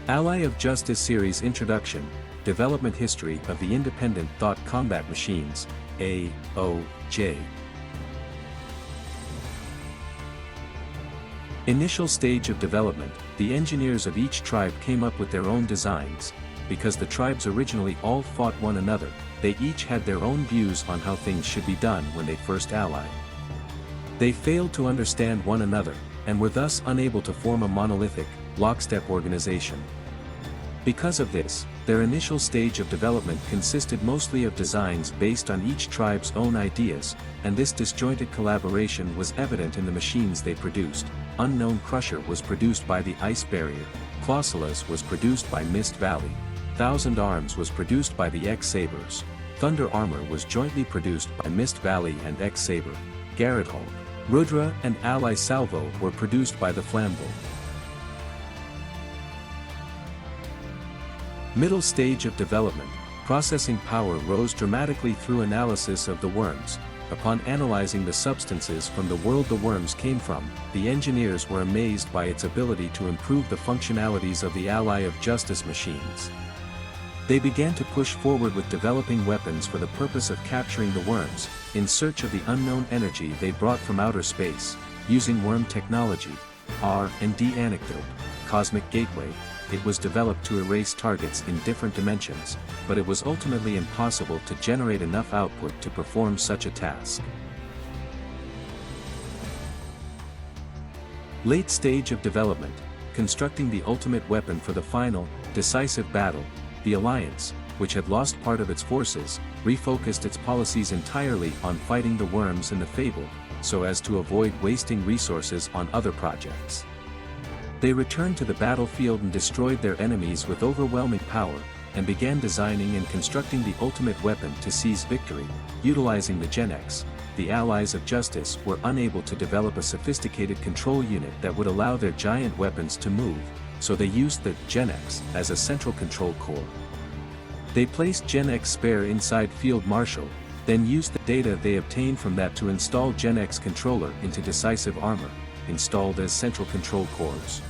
Ally of Justice Series Introduction, Development History of the Independent Thought Combat Machines, AOJ. Initial stage of development, the engineers of each tribe came up with their own designs. Because the tribes originally all fought one another, they each had their own views on how things should be done when they first allied. They failed to understand one another, and were thus unable to form a monolithic, lockstep organization. Because of this, their initial stage of development consisted mostly of designs based on each tribe's own ideas, and this disjointed collaboration was evident in the machines they produced. Unknown Crusher was produced by the Ice Barrier, Clausulus was produced by Mist Valley, Thousand Arms was produced by the X-Sabers, Thunder Armor was jointly produced by Mist Valley and X-Saber, Garrett Hulk, Rudra and Ally Salvo were produced by the Flamvell. Middle stage of development, processing power rose dramatically through analysis of the worms. Upon analyzing the substances from the world the worms came from, the engineers were amazed by its ability to improve the functionalities of the Ally of Justice machines. They began to push forward with developing weapons for the purpose of capturing the worms, in search of the unknown energy they brought from outer space. Using worm technology, R&D anecdote, Cosmic Gateway, it was developed to erase targets in different dimensions, but it was ultimately impossible to generate enough output to perform such a task. Late stage of development, constructing the ultimate weapon for the final, decisive battle. The Alliance, which had lost part of its forces, refocused its policies entirely on fighting the worms in the Fable, so as to avoid wasting resources on other projects. They returned to the battlefield and destroyed their enemies with overwhelming power, and began designing and constructing the ultimate weapon to seize victory. Utilizing the Gen X, the Allies of Justice were unable to develop a sophisticated control unit that would allow their giant weapons to move, so they used the Gen X as a central control core. They placed Gen X spare inside Field Marshal, then used the data they obtained from that to install Gen X controller into decisive armor, installed as central control cores.